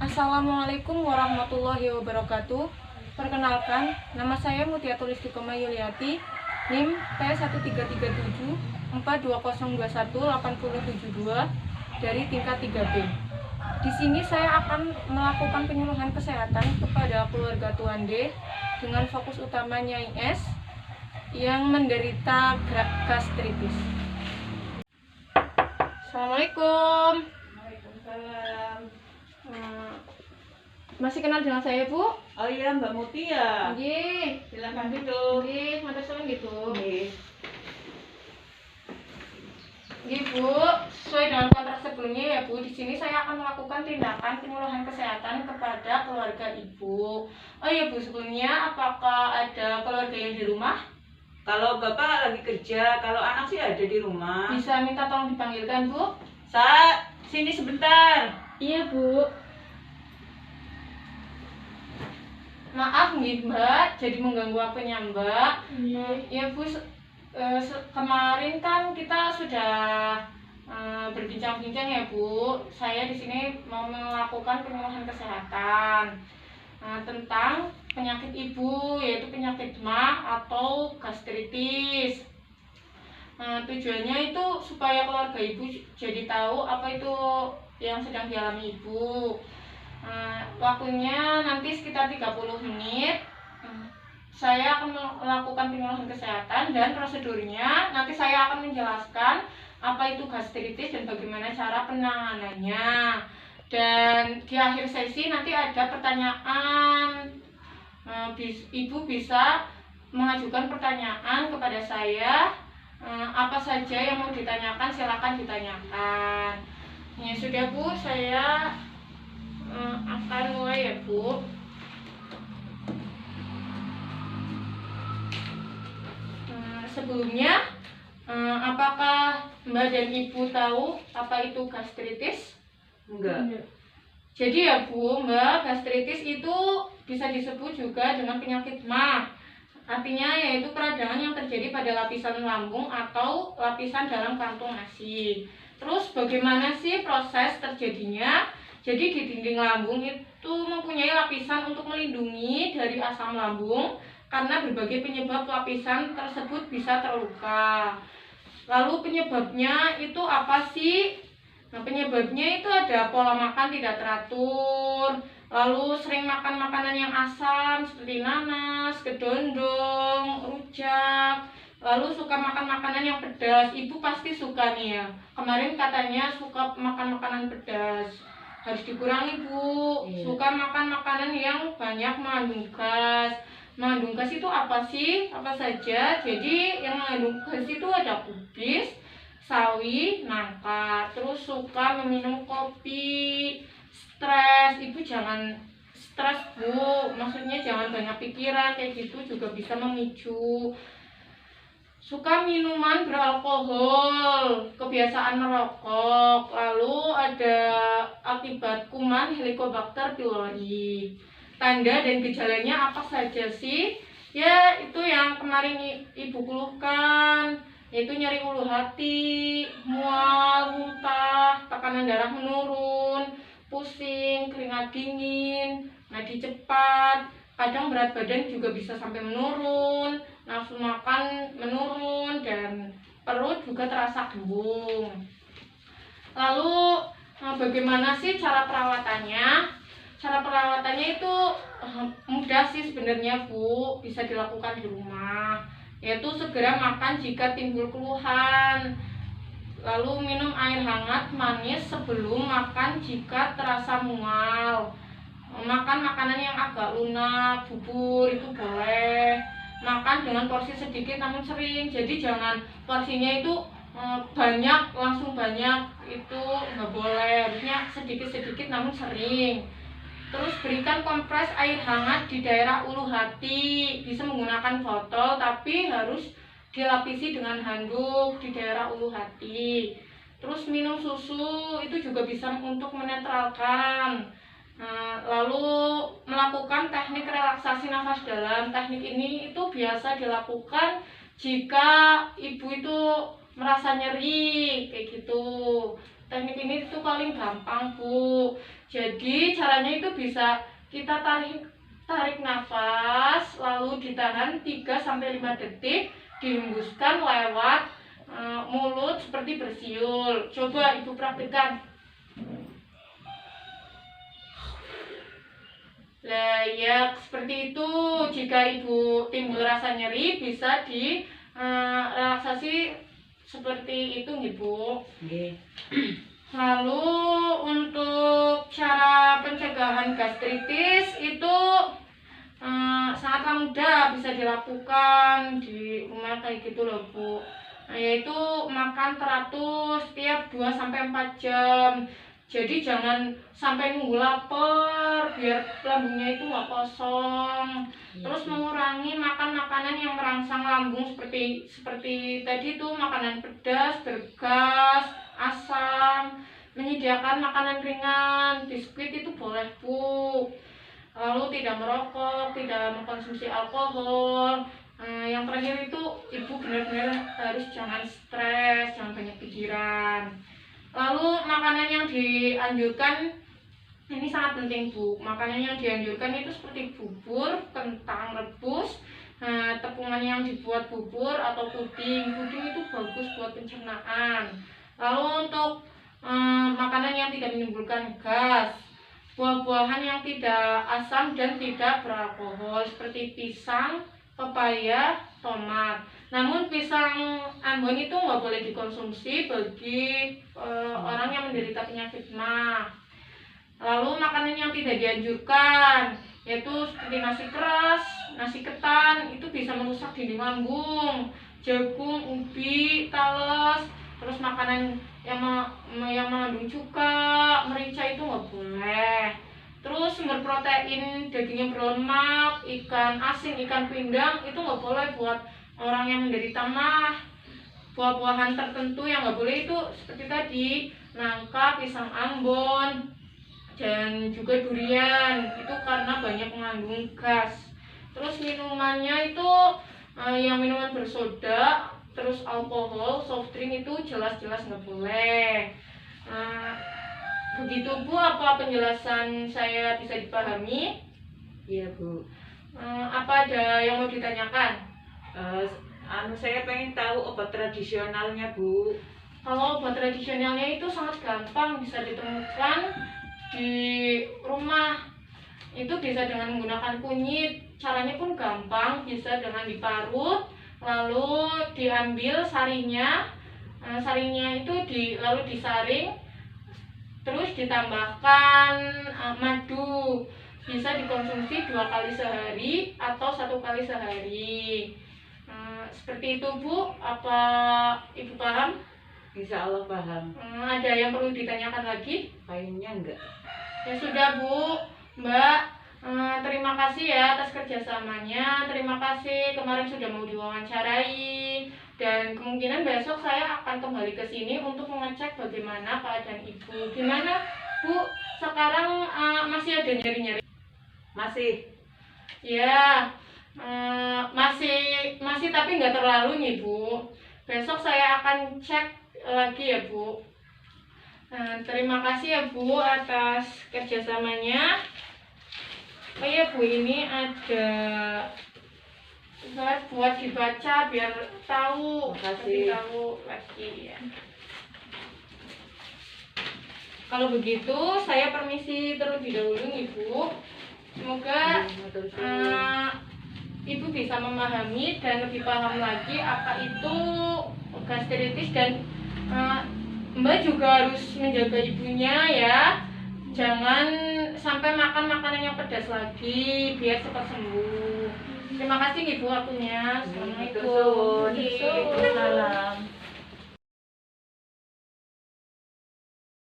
Assalamualaikum warahmatullahi wabarakatuh. Perkenalkan, nama saya Mutiatul Istiqomah Yuliati, NIM P133742018072 dari tingkat 3B. Di sini saya akan melakukan penyuluhan kesehatan kepada keluarga Tuan D dengan fokus utama Nyai S yang menderita gastritis. Assalamualaikum. Waalaikumsalam. Masih kenal dengan saya, Bu? Oh iya, Mbak Muti ya. Nggih. Silakan duduk. Nggih, matur suwun gitu. Nggih. Nggih, Bu. Sesuai dengan kontrak sebelumnya ya, Bu. Di sini saya akan melakukan tindakan penyuluhan kesehatan kepada keluarga Ibu. Oh iya, Bu, sebelumnya apakah ada keluarga yang di rumah? Kalau Bapak lagi kerja, kalau anak sih ada di rumah. Bisa minta tolong dipanggilkan, Bu? Sini sebentar. Iya, Bu. Maaf nih, Mbak, jadi mengganggu waktunya Mbak. Ya, Bu, kemarin kan kita sudah berbincang-bincang ya, Bu. Saya di sini mau melakukan penyuluhan kesehatan tentang penyakit Ibu, yaitu penyakit MA atau gastritis. Tujuannya itu supaya keluarga Ibu jadi tahu apa itu yang sedang dialami Ibu. Waktunya nanti sekitar 30 menit. Saya akan melakukan penyuluhan kesehatan dan prosedurnya nanti saya akan menjelaskan apa itu gastritis dan bagaimana cara penanganannya. Dan di akhir sesi nanti ada pertanyaan. Ibu bisa mengajukan pertanyaan kepada saya. Apa saja yang mau ditanyakan silakan ditanyakan. Ya sudah, Bu, saya akan mulai ya, Bu. Sebelumnya, apakah Mbak dan Ibu tahu apa itu gastritis? Enggak. Jadi ya, Bu, Mbak, gastritis itu bisa disebut juga dengan penyakit MA. Artinya yaitu peradangan yang terjadi pada lapisan lambung atau lapisan dalam kantung nasi. Terus bagaimana sih proses terjadinya? Jadi di dinding lambung itu mempunyai lapisan untuk melindungi dari asam lambung karena berbagai penyebab lapisan tersebut bisa terluka. Lalu penyebabnya itu apa sih? Nah, penyebabnya itu ada pola makan tidak teratur, lalu sering makan makanan yang asam seperti nanas, kedondong, rujak, lalu suka makan makanan yang pedas. Ibu pasti suka nih ya. Kemarin katanya suka makan makanan pedas. Harus dikurangi, Bu. Suka makan makanan yang banyak mengandung gas. Mengandung gas itu apa sih? Apa saja? Jadi yang mengandung gas itu ada kubis, sawi, nangka. Terus suka meminum kopi, stres. Ibu jangan stres, Bu. Maksudnya jangan banyak pikiran kayak gitu juga bisa memicu. Suka minuman beralkohol, kebiasaan merokok, lalu ada akibat kuman Helicobacter pylori. Tanda dan gejalanya apa saja sih? Ya, itu yang kemarin Ibu keluhkan, yaitu nyeri ulu hati, mual, muntah, tekanan darah menurun, pusing, keringat dingin, nadi cepat, kadang berat badan juga bisa sampai menurun, nafsu makan menurun, dan perut juga terasa kembung. Lalu bagaimana sih cara perawatannya? Cara perawatannya itu mudah sih sebenarnya, Bu, bisa dilakukan di rumah, yaitu segera makan jika timbul keluhan. Lalu minum air hangat manis sebelum makan jika terasa mual. Makan makanan yang agak lunak, bubur itu boleh. Makan dengan porsi sedikit namun sering. Jadi jangan porsinya itu banyak langsung banyak, itu nggak boleh. Harusnya sedikit-sedikit namun sering. Terus berikan kompres air hangat di daerah ulu hati. Bisa menggunakan botol tapi harus dilapisi dengan handuk di daerah ulu hati. Terus minum susu itu juga bisa untuk menetralkan. Lalu melakukan teknik relaksasi nafas dalam. Teknik ini itu biasa dilakukan jika ibu itu merasa nyeri kayak gitu. Teknik ini itu paling gampang, Bu. Jadi caranya itu bisa kita tarik nafas, lalu ditahan 3-5 detik, dihembuskan lewat mulut seperti bersiul. Coba Ibu praktikkan. Nah, ya seperti itu. Jika Ibu timbul rasa nyeri, bisa di relaksasi seperti itu, Ibu. Nggih. Lalu untuk cara pencegahan gastritis itu sangatlah mudah, bisa dilakukan di rumah kayak gitu loh Bu. Yaitu makan teratur setiap 2-4 jam. Jadi jangan sampai nunggu lapar biar lambungnya itu nggak kosong. Terus mengurangi makan makanan yang merangsang lambung seperti tadi tuh makanan pedas, bergas, asam. Menyediakan makanan ringan, biskuit itu boleh Bu. Lalu tidak merokok, tidak mengkonsumsi alkohol. Yang terakhir itu Ibu benar-benar harus jangan stres, jangan banyak pikiran. Lalu makanan yang dianjurkan ini sangat penting Bu. Makanan yang dianjurkan itu seperti bubur, kentang rebus, tepungan yang dibuat bubur atau puding. Puding itu bagus buat pencernaan. Lalu untuk makanan yang tidak menimbulkan gas, buah-buahan yang tidak asam dan tidak beralkohol seperti pisang, pepaya, tomat. Namun pisang Ambon itu nggak boleh dikonsumsi bagi orang yang menderita penyakit MAH. Lalu makanan yang tidak dianjurkan yaitu seperti nasi keras, nasi ketan, itu bisa merusak dinding lambung, jagung, ubi, talas. Terus makanan yang mengandung cuka, merica itu nggak boleh. Terus sumber protein, daging yang berlemak, ikan asin, ikan pindang itu nggak boleh buat orang yang menderita MAH. Buah-buahan tertentu yang nggak boleh itu seperti tadi, nangka, pisang Ambon, dan juga durian. Itu karena banyak mengandung gas. Terus minumannya itu yang minuman bersoda, terus alkohol, soft drink itu jelas-jelas nggak boleh. Begitu Bu, apa penjelasan saya bisa dipahami? Iya Bu. Apa ada yang mau ditanyakan? Saya pengen tahu obat tradisionalnya Bu. Kalau obat tradisionalnya itu sangat gampang, bisa ditemukan di rumah. Itu bisa dengan menggunakan kunyit. Caranya pun gampang, bisa dengan diparut, lalu diambil sarinya. Sarinya itu lalu disaring, terus ditambahkan madu. Bisa dikonsumsi 2 kali sehari atau 1 kali sehari. Seperti itu Bu, apa Ibu paham? Insya Allah paham. Ada yang perlu ditanyakan lagi? Kayaknya enggak. Ya sudah Bu, Mbak. Terima kasih ya atas kerjasamanya. Terima kasih kemarin sudah mau diwawancarai. Dan kemungkinan besok saya akan kembali ke sini untuk mengecek bagaimana keadaan Ibu. Gimana Bu, sekarang masih ada nyeri-nyeri? Masih. Ya, masih tapi nggak terlalu nih Bu. Besok saya akan cek lagi ya Bu. Terima kasih ya Bu atas kerjasamanya. Oh iya Bu, ini ada buat dibaca biar tahu, Makasih. tahu lagi ya. Kalau begitu saya permisi terlebih dahulu Ibu. Semoga Ibu bisa memahami dan lebih paham lagi apa itu gastritis, dan Mbak juga harus menjaga ibunya ya. Jangan sampai makan makanan yang pedas lagi biar cepat sembuh. Terima kasih Ibu waktunya. Assalamualaikum. Waalaikumsalam.